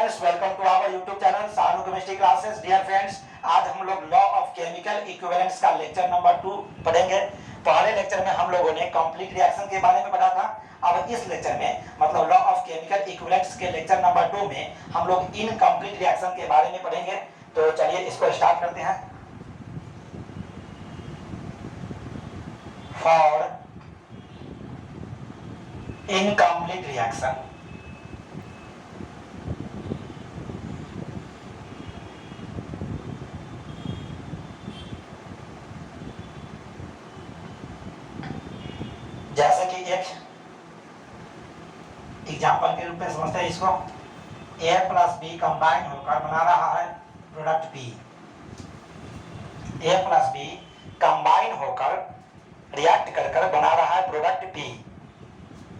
Friends, welcome to our YouTube channel Sanu chemistry classes. Dear friends, आज हम लोग law of chemical equivalence का lecture number 2 पढ़ेंगे। पहले लेक्चर में हम लोगों ने कंप्लीट रिएक्शन के बारे में पढ़ा था। अब इस लेक्चर में मतलब लॉ ऑफ केमिकल इक्विवेलेंस के लेक्चर नंबर 2 में हम लोग इनकम्प्लीट रिएक्शन के बारे में पढ़ेंगे। तो चलिए इसको स्टार्ट करते हैं। फॉर इनकम्प्लीट रिएक्शन, जैसे कि एक एग्जाम्पल के रूप में समझते हैं इसको। A प्लस बी कंबाइन होकर बना रहा है product B। A plus B combine होकर रिएक्ट कर बना रहा है प्रोडक्ट B।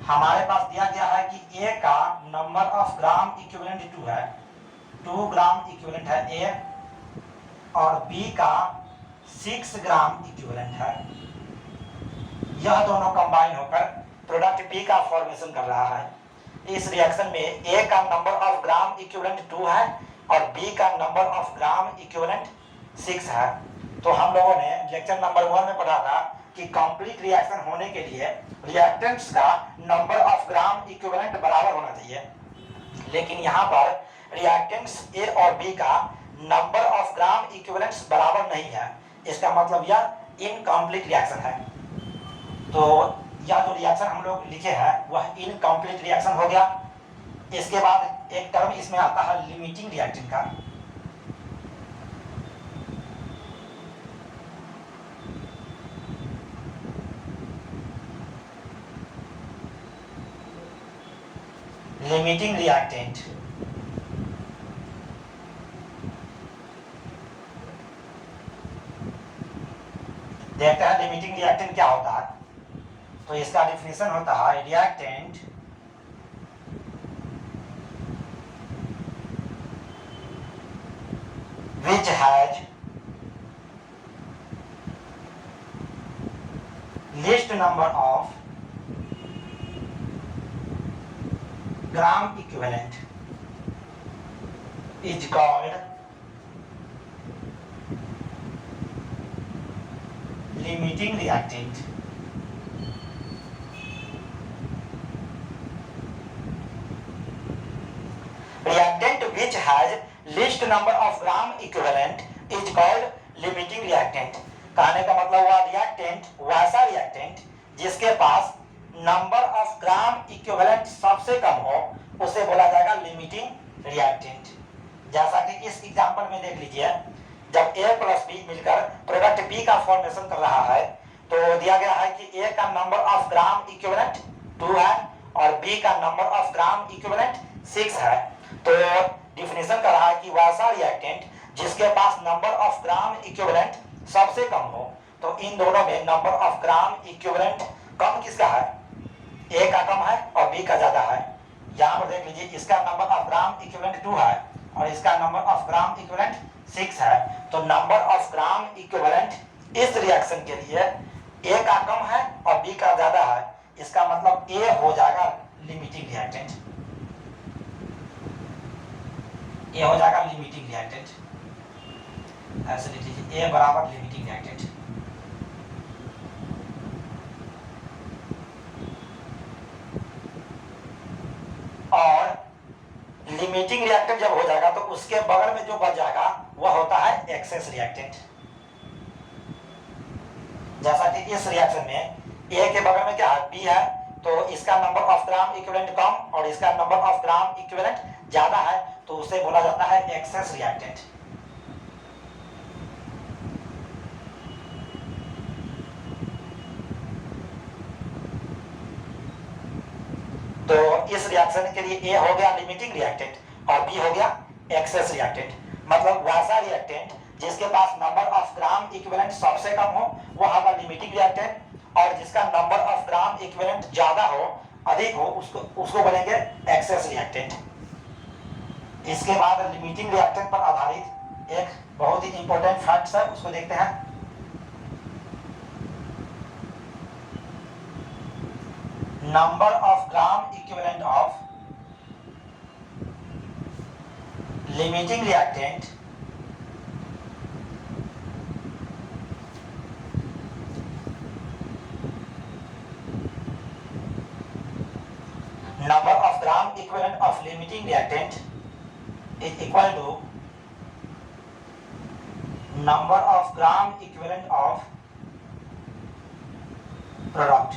हमारे पास दिया गया है कि A का नंबर ऑफ ग्राम इक्विवेलेंट 2 है, 2 ग्राम इक्विवेलेंट है A, और B का 6 ग्राम इक्विवेलेंट है। यह दोनों कंबाइन होकर प्रोडक्ट P का फॉर्मेशन कर रहा है। इस रिएक्शन में A का नंबर ऑफ ग्राम इक्विवेलेंट 2 है और B का नंबर ऑफ ग्राम इक्विवेलेंट 6 है। तो हम लोगों ने लेक्चर नंबर 1 में पढ़ा था कि कंप्लीट रिएक्शन होने के लिए रिएक्टेंट्स का नंबर ऑफ ग्राम इक्विवेलेंट बराबर होना चाहिए, लेकिन यहाँ पर रिएक्टेंट्स A और B का नंबर ऑफ ग्राम इक्विवेलेंट्स बराबर नहीं है। इसका मतलब यह इनकम्प्लीट रिएक्शन है। तो यह जो रिएक्शन हम लोग लिखे हैं वह इनकम्प्लीट रिएक्शन हो गया। इसके बाद एक टर्म इसमें आता है लिमिटिंग रिएक्टेंट का। लिमिटिंग रिएक्टेंट देखते हैं लिमिटिंग रिएक्टेंट क्या होता है। तो इसका डिफिनेशन होता है reactant which has least number of gram equivalent is called limiting reactant। Reactant which has least number of gram equivalent is called limiting reactant। कहने का मतलब हुआ रिएक्टेंट वैसा रिएक्टेंट जिसके पास नंबर ऑफ ग्राम इक्विवेलेंट सबसे कम हो उसे बोला जाएगा लिमिटिंग रिएक्टेंट। जैसा कि इस एग्जांपल में देख लीजिए, जब A प्लस B मिलकर प्रोडक्ट B का फॉर्मेशन कर रहा है तो दिया गया है कि A का नंबर ऑफ ग्राम इक्विवेलेंट 2 है और B का नंबर ऑफ ग्राम इक्विवेलेंट 6 है। तो डिफिनेशन कर रहा है कि वैसा रिएक्टेंट जिसके पास नंबर ऑफ ग्राम इक्विवेलेंट सबसे कम हो। तो इन दोनों में नंबर ऑफ ग्राम इक्विवेलेंट कम किसका है? A का कम है और B का ज्यादा है। यहाँ पर देख लीजिए, इसका नंबर ऑफ ग्राम इक्विवेलेंट 2 है और इसका नंबर ऑफ ग्राम इक्विवेलेंट 6 है। तो नंबर ऑफ ग्राम इक्विवेलेंट इस रिएक्शन के लिए A का कम है और B का ज्यादा है। इसका मतलब A हो जाएगा लिमिटिंग रिएक्टेंट। A हो जाएगा लिमिटिंग रिएक्टेंट। ऐसे लिख लीजिए A बराबर लिमिटिंग रिएक्टेंट। और लिमिटिंग रिएक्टेंट जब हो जाएगा तो उसके बगल में जो बच जाएगा वह होता है एक्सेस रिएक्टेंट। जैसा कि इस रिएक्शन में A के बगल में क्या है? B है, तो इसका नंबर ऑफ ग्राम इक्विवेलेंट कम और इसका नंबर ऑफ ग्राम इक्विवेलेंट ज्यादा है, तो उसे बोला जाता है एक्सेस रिएक्टेंट। तो इस रिएक्शन के लिए A हो गया लिमिटिंग रिएक्टेंट और B हो गया एक्सेस रिएक्टेंट। मतलब वैसा रिएक्टेंट जिसके पास नंबर ऑफ ग्राम इक्विवेलेंट सबसे कम हो वह होगा लिमिटिंग रिएक्टेंट, और जिसका नंबर ऑफ ग्राम इक्विवेलेंट ज्यादा हो, अधिक हो, उसको बोलेंगे एक्सेस रिएक्टेंट। इसके बाद लिमिटिंग रिएक्टेंट पर आधारित एक बहुत ही इंपॉर्टेंट फैक्ट्स है, उसको देखते हैं। number of gram equivalent of limiting reactant number of gram equivalent of limiting reactant is equal to number of gram equivalent of product.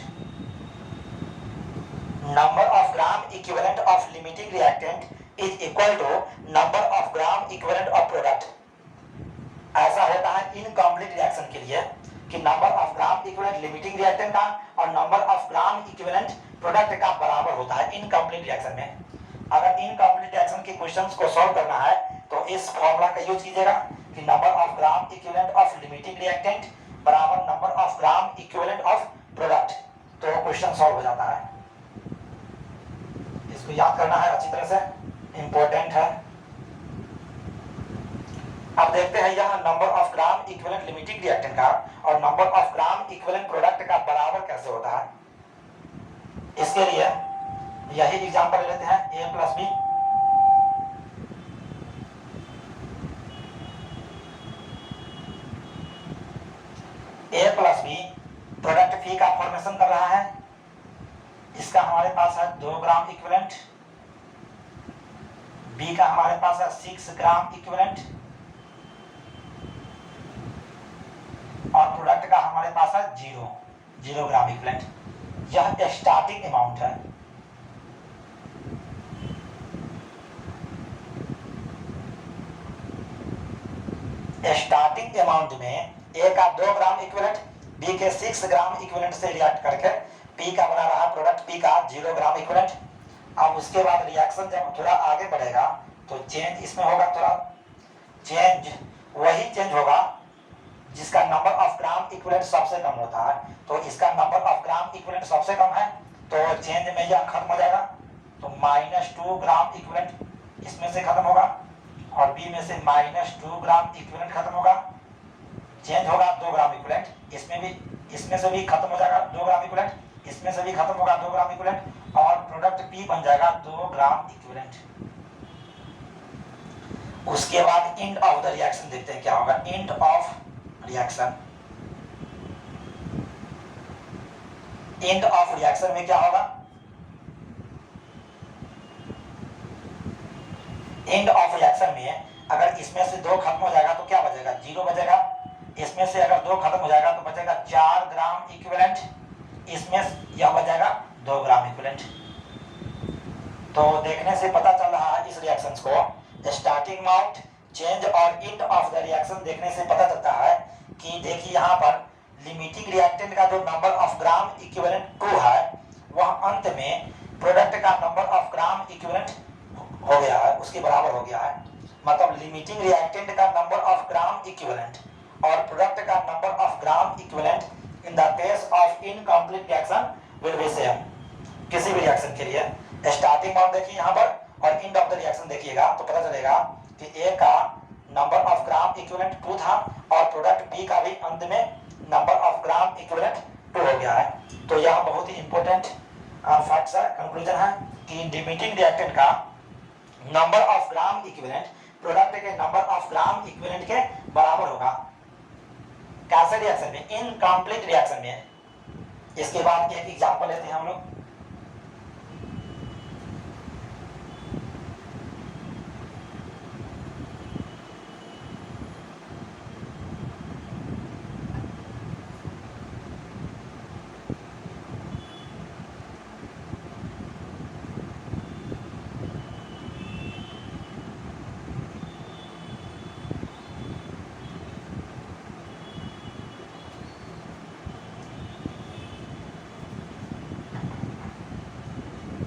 Number of gram equivalent of limiting reactant is equal to number of gram equivalent of product. ऐसा होता है incomplete reaction के लिए कि number of gram equivalent limiting reactant का और number of gram equivalent product का बराबर होता है इनकम्प्लीट रिएक्शन में। अगर इनकम्प्लीट रिएक्शन के क्वेश्चंस को सॉल्व करना है तो इस फॉर्मूला का यूज कीजिएगा कि number of gram equivalent of limiting reactant बराबर number of gram equivalent of product, तो क्वेश्चन सॉल्व हो जाता है। इसको याद करना है अच्छी तरह से, इंपॉर्टेंट है। अब देखते हैं यहाँ number of gram equivalent limiting reactant का और number of gram equivalent product का बराबर कैसे होता है। इसके लिए यही एग्जांपल लेते हैं A plus B. A plus B product P का फॉर्मेशन कर रहा है। इसका हमारे पास है 2 ग्राम इक्विवेलेंट, बी का हमारे पास है 6 ग्राम इक्विवेलेंट और प्रोडक्ट का हमारे पास है 0 ग्राम इक्विवेलेंट। यह स्टार्टिंग अमाउंट है। स्टार्टिंग अमाउंट में ए का 2 ग्राम इक्विवेलेंट बी के 6 ग्राम इक्विवेलेंट से रिएक्ट करके पी का बना रहा प्रोडक्ट पी का 0 ग्राम इक्विवेलेंट। अब उसके बाद रिएक्शन जब थोड़ा आगे बढ़ेगा तो चेंज इसमें होगा, थोड़ा चेंज वही चेंज होगा जिसका नंबर ऑफ ग्राम इक्विवेलेंट सबसे कम होता है। तो इसका नंबर ऑफ ग्राम इक्विवेलेंट सबसे कम है तो चेंज में यह खत्म हो जाएगा, तो -2 ग्राम इक्विवेलेंट इसमें से खत्म होगा और बी में से -2 ग्राम इक्विवेलेंट खत्म होगा। चेंज होगा 2 ग्राम इक्विवेलेंट, इसमें से भी खत्म हो जाएगा 2 ग्राम इक्विवेलेंट, इसमें से भी खत्म होगा 2 ग्राम इक्विवेलेंट और प्रोडक्ट पी बन जाएगा 2 ग्राम इक्विवेलेंट। उसके बाद एंड ऑफ द रिएक्शन देखते हैं क्या होगा। End of reaction, end of reaction में क्या होगा। एंड ऑफ रिएक्शन में अगर इसमें से 2 खत्म हो जाएगा तो क्या बचेगा, 0 बचेगा। इसमें से अगर 2 खत्म हो जाएगा तो बचेगा 4 ग्राम इक्विवेलेंट, इसमें यह बचेगा 2 ग्राम इक्विवेलेंट। तो देखने से पता चल रहा है इस रिएक्शंस को स्टार्टिंग अमाउंट, चेंज और एंड ऑफ द रिएक्शन देखने से पता चलता है कि देखिए यहाँ पर लिमिटिंग रिएक्टेंट का जो नंबर ऑफ ग्राम इक्विवेलेंट 2 है वह अंत में प्रोडक्ट का नंबर ऑफ ग्राम इक्विवेलेंट हो गया है, उसके बराबर हो गया है। मतलब लिमिटिंग रिएक्टेंट का नंबर ऑफ ग्राम इक्विवेलेंट और प्रोडक्ट का number of gram equivalent in the case of incomplete reaction will be same. किसी भी रिएक्शन के लिए स्टार्टिंग अमाउंट देखिए यहाँ पर और एंड ऑफ द रिएक्शन देखिएगा तो पता चलेगा कि ए का नंबर ऑफ ग्राम इक्विवेलेंट 2 था और प्रोडक्ट बी का भी अंत में नंबर ऑफ ग्राम इक्विवेलेंट 2 हो गया है। तो यह बहुत ही इंपॉर्टेंट फैक्ट्स है, कंक्लूजन है कि लिमिटिंग रिएक्टेंट का number of gram equivalent product के नंबर ऑफ ग्राम इक्विवेलेंट के बराबर होगा। कैसे रिएक्शन में, इनकम्प्लीट रिएक्शन में। इसके बाद एक एग्जांपल लेते हैं हम लोग।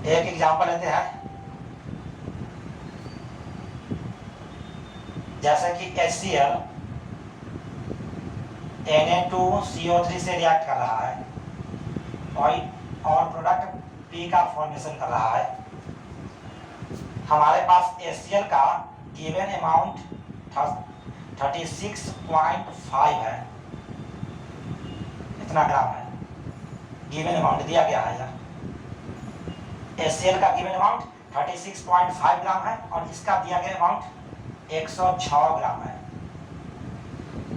एक एग्जांपल लेते हैं, जैसे कि HCl Na2CO3 से रिएक्ट कर रहा है और प्रोडक्ट P का फॉर्मेशन कर रहा है। हमारे पास HCl का गिवन अमाउंट 36.5 है, इतना ग्राम है गिवन अमाउंट दिया गया है। HCl का गिवन अमाउंट 36.5 ग्राम है और इसका दिया गया अमाउंट 106 ग्राम है।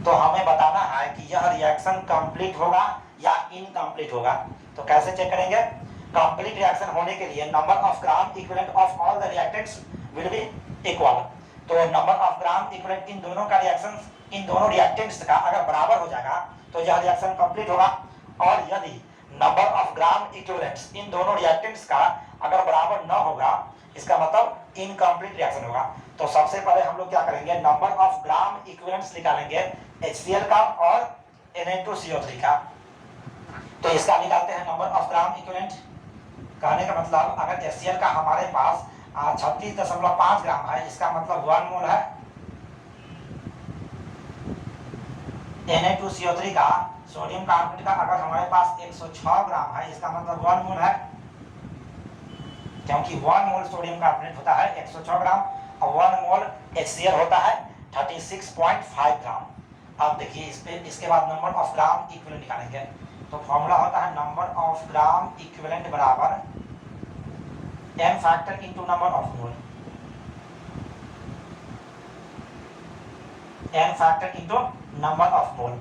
तो हमें बताना है कि यह रिएक्शन कंप्लीट होगा या इनकम्प्लीट होगा। तो कैसे चेक करेंगे? कंप्लीट रिएक्शन होने के लिए number of gram equivalent of all the reactants will be equal. तो नंबर ऑफ ग्राम इक्विवेलेंट इन दोनों का रिएक्शन, इन दोनों रिएक्टेंट्स का अगर बराबर हो जाएगा तो यह रिएक्शन कंप्लीट होगा। और यदि नंबर ऑफ ग्राम इक्विवेलेंट्स इन दोनों रिएक्टेंट्स का अगर बराबर न होगा, इसका मतलब इनकम्प्लीट रिएक्शन होगा। तो सबसे पहले हम लोग क्या करेंगे, नंबर ऑफ ग्राम इक्विवेलेंट्स निकालेंगे HCl का और Na2CO3 का। तो इसका निकालते हैं नंबर ऑफ ग्राम इक्विवेलेंट। कहने का मतलब अगर HCl का हमारे पास 36.5 ग्राम है, इसका मतलब 1 मोल है। Na2CO3 का, सोडियम कार्बोनेट का अगर हमारे पास 106 ग्राम है, इसका मतलब 1 मोल है, क्योंकि 1 मोल सोडियम कार्बोनेट होता है 106 ग्राम और 1 मोल HCl होता है 36.5 ग्राम। अब देखिए इसके बाद नंबर ऑफ ग्राम इक्विवेलेंट निकालेंगे। तो फॉर्मूला होता है नंबर ऑफ ग्राम इक्विवेलेंट बराबर m factor into number of mole, m factor into number of mole.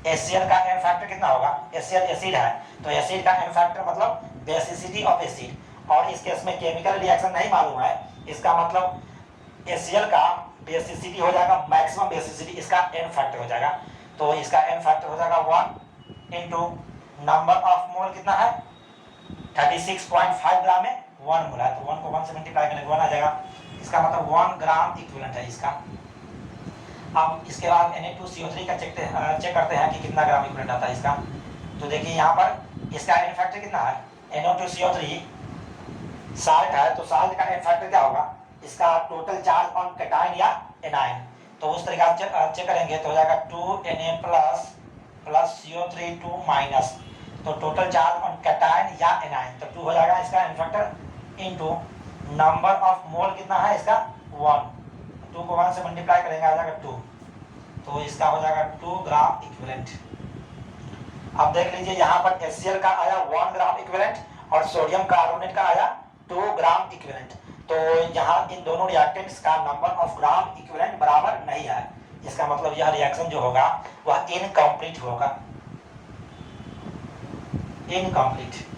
HCl का m फैक्टर कितना होगा? HCl एसिड है, तो एसिड का m फैक्टर मतलब बेसिसिटी ऑफ एसिड। और इस केस में केमिकल रिएक्शन नहीं मालूम है, इसका मतलब HCl का बेसिसिटी हो जाएगा मैक्सिमम बेसिसिटी, इसका n फैक्टर हो जाएगा। तो इसका n फैक्टर हो जाएगा 1 इंटू नंबर ऑफ मोल कितना है 36.5 ग्राम में 1 मोल है, तो 1 को 1 से मल्टीप्लाई करेंगे 1 आ जाएगा। इसका मतलब 1 ग्राम इक्विवेलेंट है इसका। अब इसके बाद Na2CO3 का चेक करते हैं कि कितना ग्राम इक्विवेलेंट आता है इसका। तो देखिए यहाँ पर इसका n फैक्टर कितना है, Na2CO3 साल्ट है, तो साल्ट का n फैक्टर क्या होगा, इसका टोटल चार्ज ऑन कैटायन या एनायन। तो उस तरीका से चेक करेंगे तो हो जाएगा 2Na प्लस CO3 2 माइनस, तो टोटल चार्ज ऑन कैटायन या एनायन, तो 2 हो जाएगा इसका n factor into number of मोल कितना है इसका 1, 2 को 1 से मल्टीप्लाई करेंगे आ जाएगा 2, तो इसका हो जाएगा 2 ग्राम इक्विवेलेंट। अब देख लीजिए यहाँ पर HCl का आया 1 ग्राम इक्विवेलेंट और सोडियम कार्बोनेट का आया 2 ग्राम इक्विवेलेंट। तो यहाँ इन दोनों रिएक्टेंट्स का नंबर ऑफ ग्राम इक्विवेलेंट बराबर नहीं है, इसका मतलब यह रिएक्शन जो होगा वह इनकम्प्लीट होगा, इनकम्प्लीट।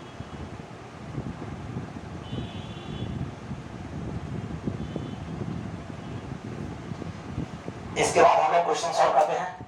इसके बाद हम लोग क्वेश्चन सॉल्व करते हैं।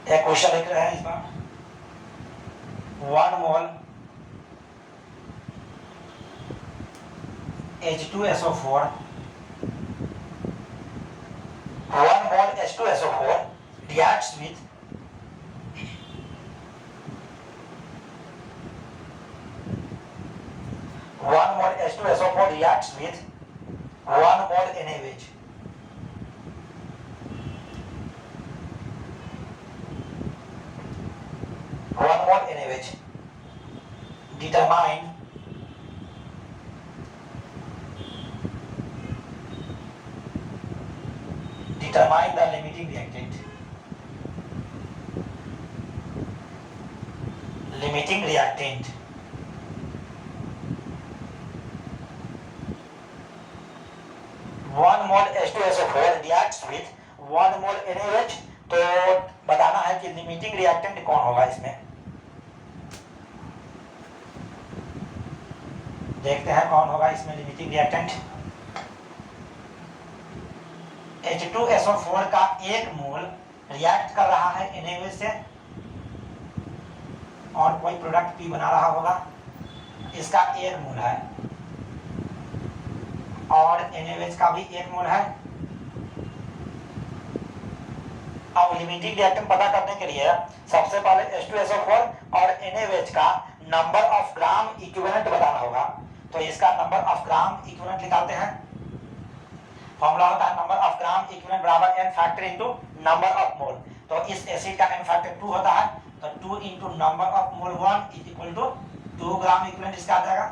एक क्वेश्चन लिख रहे हैं इसमें 1 मोल H2SO4, 1 mole H2SO4 reacts with 1 mole H2SO4 reacts with 1 mole NaOH। 1 mole NaOH। Determine the limiting reactant. Limiting reactant. One mole H2SO4 reacts with 1 mole NaOH। तो बताना है कि लिमिटिंग रिएक्टेंट कौन होगा इसमें। देखते हैं कौन होगा इसमें लिमिटिंग रिएक्टेंट। H2SO4 का 1 मोल रिएक्ट कर रहा है NaOH से और कोई प्रोडक्ट P बना रहा होगा, इसका 1 मोल है और NaOH का भी 1 मोल है। अब लिमिटिंग रिएक्टेंट पता करने के लिए सबसे पहले H2SO4 और NaOH का नंबर ऑफ ग्राम इक्विवेलेंट बताना होगा। तो इसका नंबर ऑफ ग्राम इक्विवेलेंट निकालते हैं। फॉर्मूला होता है नंबर ऑफ ग्राम इक्विवेलेंट बराबर n factor into number of मोल। तो इस एसिड का n फैक्टर 2 होता है, तो 2 into number of mole 1 is equal to 2 gram equivalent इसका आ जाएगा।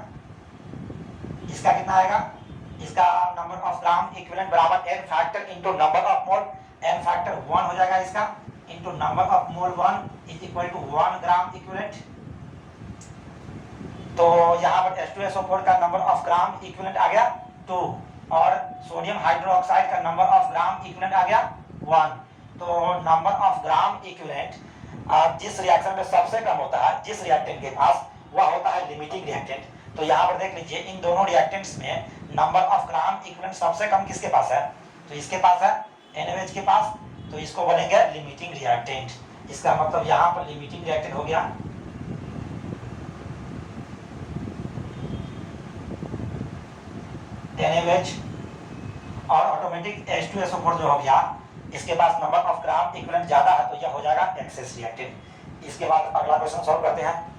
इसका कितना आएगा, इसका नंबर ऑफ ग्राम इक्विवेलेंट बराबर n factor into number of mole, n factor 1 हो जाएगा इसका, into number of mole 1 is equal to 1 gram equivalent. तो यहाँ पर H2SO4 का नंबर ऑफ ग्राम इक्विवेलेंट आ गया 2 और सोडियम हाइड्रोक्साइड का नंबर ऑफ ग्राम इक्विवेलेंट आ गया 1। तो नंबर ऑफ ग्राम इक्विवेलेंट जिस रिएक्शन में सबसे कम होता है जिस रिएक्टेंट के पास, वह होता है लिमिटिंग रिएक्टेंट। तो यहाँ पर देख लीजिए इन दोनों रिएक्टेंट्स में नंबर ऑफ ग्राम इक्विवेलेंट सबसे कम किसके पास है, तो इसके पास है NaOH के पास, तो इसको बोलेंगे लिमिटिंग रिएक्टेंट। इसका मतलब यहाँ पर लिमिटिंग रिएक्टेंट हो गया NaOH और ऑटोमेटिक H2SO4 जो हो गया, इसके पास नंबर ऑफ ग्राम इक्विवेलेंट ज्यादा है तो यह हो जाएगा एक्सेस रिएक्टेंट। इसके बाद अगला क्वेश्चन सॉल्व करते हैं।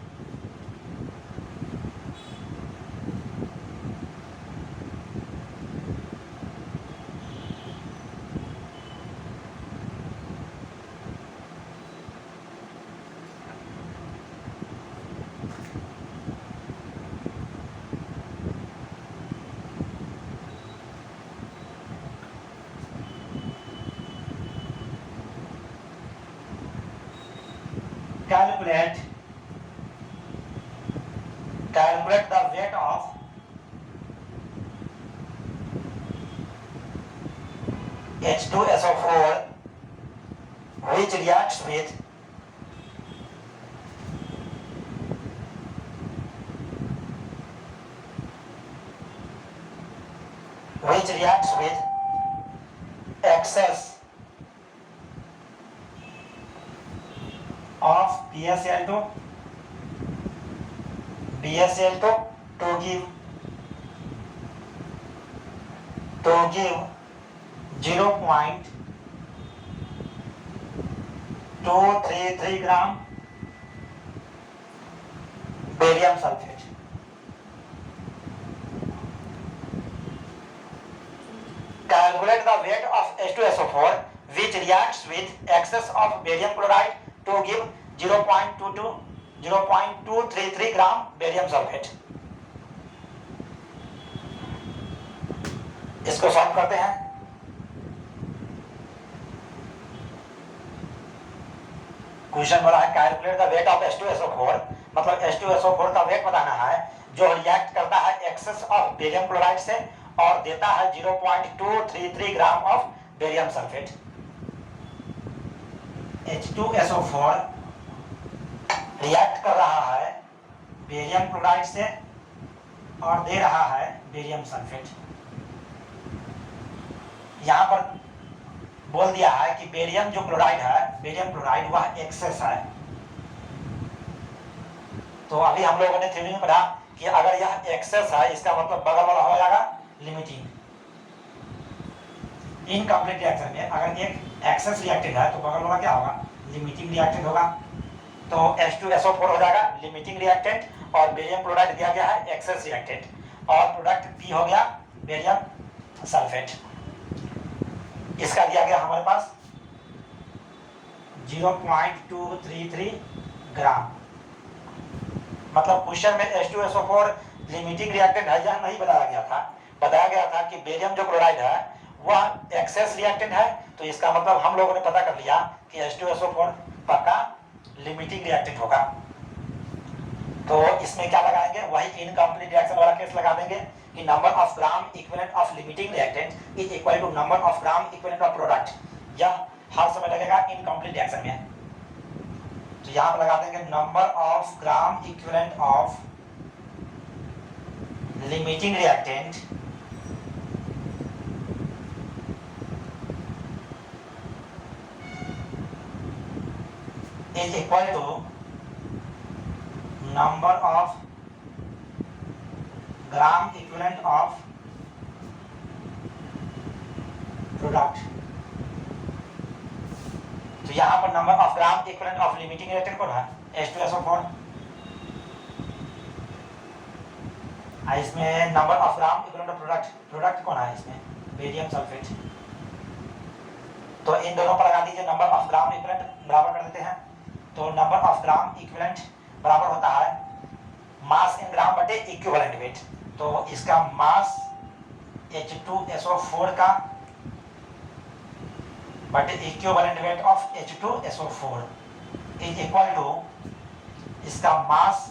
Calculate the weight of H2SO4 which reacts with excess of BaCl2 to give 0.233 gram barium sulfate। Calculate the weight of H2SO4 which reacts with excess of barium chloride to give 0.233 gram barium sulfate। इसको solve करते हैं। Question बोला है calculate the wait of H2SO4, मतलब H2SO4 का wait बताना है जो रिएक्ट करता है एक्सेस ऑफ बेरियम क्लोराइड से और देता है 0.233 gram of barium sulphate. H2SO4 react कर रहा है बेरियम क्लोराइड से और दे रहा है बेरियम सल्फेट। यहाँ पर बोल दिया है कि बेरियम जो क्लोराइड है, बेरियम क्लोराइड वह एक्सेस है। तो अभी हम लोगों ने थ्योरी में पढ़ा कि अगर यह एक्सेस है इसका मतलब बगल वाला हो जाएगा लिमिटिंग। इनकम्प्लीट रिएक्शन में अगर एक एक्सेस रिएक्टेंट है तो बगल वाला क्या होगा, लिमिटिंग रिएक्टेंट होगा। तो H2SO4 हो जाएगा लिमिटिंग रिएक्टेंट और बेरियम क्लोराइड दिया गया है एक्सेस रिएक्टेंट और प्रोडक्ट P हो गया बेरियम सल्फेट। इसका दिया गया हमारे पास 0.233 ग्राम। मतलब क्वेश्चन में H2SO4 लिमिटिंग रिएक्टेंट है या नहीं बताया गया था। बताया गया था कि बेरियम जो क्लोराइड है वह एक्सेस रिएक्टेंट है, तो इसका मतलब हम लोगों ने पता कर लिया कि H2SO4 पक्का लिमिटिंग रिएक्टेंट होगा। तो इसमें क्या लगाएंगे, वही इनकम्प्लीट रिएक्शन वाला केस लगा देंगे कि number of gram equivalent of limiting reactant is equal to number of gram equivalent of product. यह हर समय लगेगा इनकम्प्लीट रिएक्शन में। तो यहां पर लगा देंगे number of gram equivalent of limiting reactant is equal to number of gram equivalent of product। तो यहाँ पर number of gram equivalent of limiting reactant कौन है, H2SO4। इसमें number of gram equivalent of product कौन है, इसमें बेरियम सल्फेट। तो इन दोनों पर लगा दीजिए नंबर ऑफ ग्राम इक्विवेलेंट बराबर कर देते हैं। तो नंबर ऑफ ग्राम इक्विवेलेंट बराबर होता है मास इन ग्राम बटे इक्विवेलेंट वेट। तो इसका मास H2SO4 का बटे equivalent weight of H2SO4 is equal to इसका mass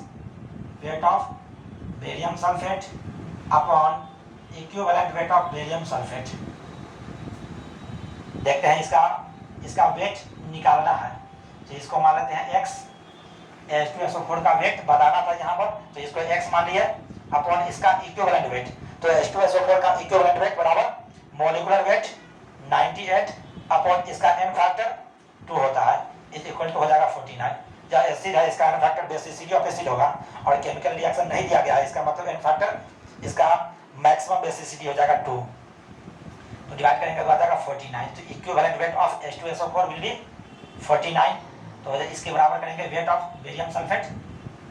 weight of barium sulphate upon equivalent weight of barium sulphate. देखते हैं इसका वेट निकालना है, तो इसको मान लेते हैं x। H2SO4 का वेट बताना था यहाँ पर, तो इसको x मान लिया अपॉन इसका इक्विवेलेंट वेट। तो H2SO4 का इक्विवेलेंट वेट बराबर मॉलिक्यूलर वेट 98 अपॉन इसका n फैक्टर 2 होता है, इज इक्वल टू हो जाएगा 49। जहाँ एसिड है इसका n factor basicity of acid होगा और केमिकल रिएक्शन नहीं दिया गया है, इसका मतलब n फैक्टर इसका मैक्सिमम बेसिसिटी हो जाएगा 2। तो डिवाइड करेंगे तो आ जाएगा 49। तो equivalent weight of H2SO4 will be 49। तो इसके बराबर करेंगे वेट ऑफ बेरियम सल्फेट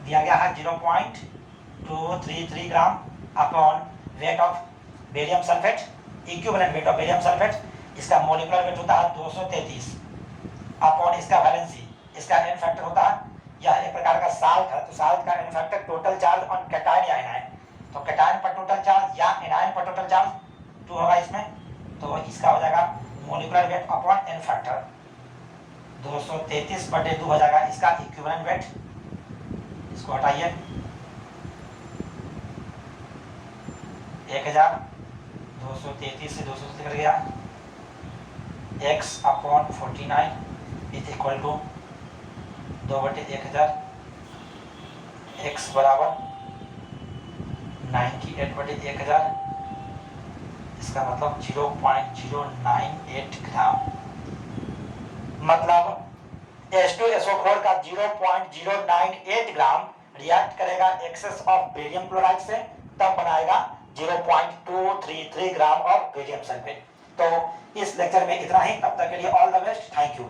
दिया गया है 0.233 ग्राम upon weight of barium sulphate, equivalent weight of barium sulphate, इसका मॉलिक्यूलर वेट होता है 233 अपॉन इसका वैलेंसी, इसका n फैक्टर होता है, यह एक प्रकार का साल्ट है, तो साल्ट का n factor total charge on cation या एनायन, तो कैटायन पर टोटल चार्ज या एनायन पर टोटल चार्ज 2 होगा इसमें। तो इसका हो जाएगा molecular weight upon n factor 233 बटे 2 हो जाएगा इसका इक्विवेलेंट वेट। इसको हटाइए 1000, 233 से 200 निकल गया, x upon 49 is equal to 2 बटे 1000, x बराबर 98 बटे 1000, इसका मतलब 0.098 ग्राम। मतलब H2SO4 का 0.098 ग्राम रिएक्ट करेगा एक्सेस ऑफ बेरियम क्लोराइड से, तब बनाएगा 0.233 ग्राम ऑफ बेरियम सल्फेट। तो इस लेक्चर में इतना ही, तब तक के लिए all the best, thank you.